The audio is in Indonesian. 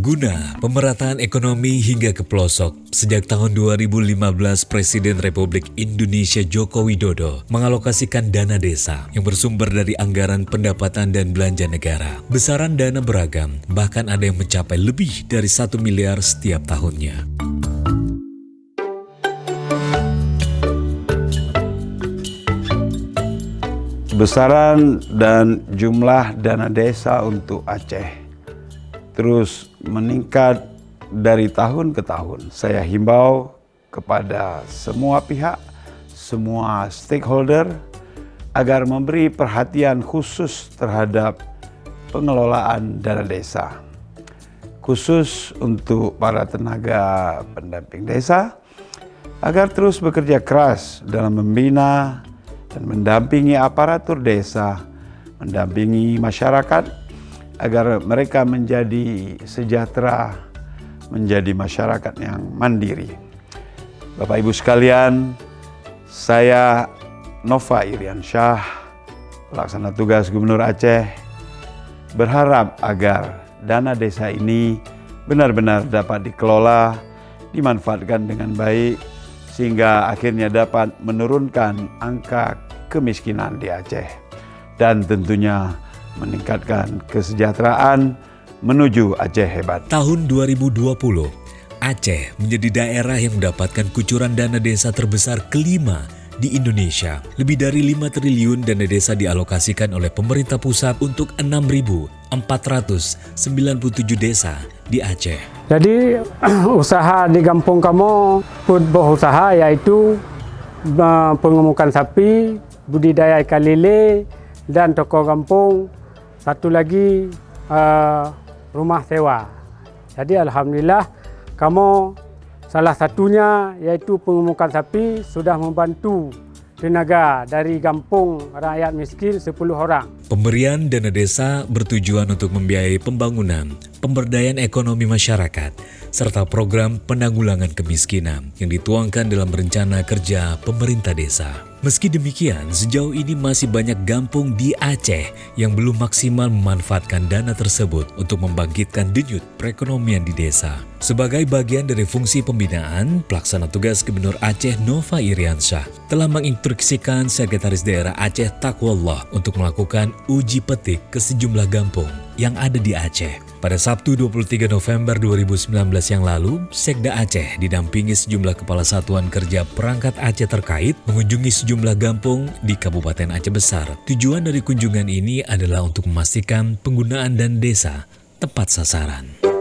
Guna pemerataan ekonomi hingga ke pelosok, sejak tahun 2015 Presiden Republik Indonesia Joko Widodo mengalokasikan dana desa yang bersumber dari anggaran pendapatan dan belanja negara. Besaran dana beragam, bahkan ada yang mencapai lebih dari 1 miliar setiap tahunnya. Besaran dan jumlah dana desa untuk Aceh terus meningkat dari tahun ke tahun. Saya himbau kepada semua pihak, semua stakeholder agar memberi perhatian khusus terhadap pengelolaan dana desa. Khusus untuk para tenaga pendamping desa agar terus bekerja keras dalam membina dan mendampingi aparatur desa, mendampingi masyarakat agar mereka menjadi sejahtera, menjadi masyarakat yang mandiri. Bapak Ibu sekalian, saya Nova Iriansyah, pelaksana tugas Gubernur Aceh, berharap agar dana desa ini benar-benar dapat dikelola, dimanfaatkan dengan baik, sehingga akhirnya dapat menurunkan angka kemiskinan di Aceh dan tentunya meningkatkan kesejahteraan menuju Aceh hebat. Tahun 2020, Aceh menjadi daerah yang mendapatkan kucuran dana desa terbesar kelima di Indonesia. Lebih dari 5 triliun dana desa dialokasikan oleh pemerintah pusat untuk 6.497 desa di Aceh. Jadi usaha di kampung kamu pun berusaha yaitu pengemukan sapi, budidaya ikan lele, dan toko kampung. Satu lagi rumah sewa. Jadi alhamdulillah kamu salah satunya yaitu pengemukan sapi sudah membantu tenaga dari kampung rakyat miskin 10 orang. Pemberian dana desa bertujuan untuk membiayai pembangunan, pemberdayaan ekonomi masyarakat, serta program penanggulangan kemiskinan yang dituangkan dalam rencana kerja pemerintah desa. Meski demikian, sejauh ini masih banyak kampung di Aceh yang belum maksimal memanfaatkan dana tersebut untuk membangkitkan denyut perekonomian di desa. Sebagai bagian dari fungsi pembinaan, Pelaksana Tugas Gubernur Aceh Nova Iriansyah telah menginstruksikan Sekretaris Daerah Aceh Taqwallah untuk melakukan uji petik ke sejumlah kampung yang ada di Aceh. Pada Sabtu 23 November 2019 yang lalu, Sekda Aceh didampingi sejumlah kepala satuan kerja perangkat Aceh terkait mengunjungi sejumlah kampung di Kabupaten Aceh Besar. Tujuan dari kunjungan ini adalah untuk memastikan penggunaan dana desa tepat sasaran.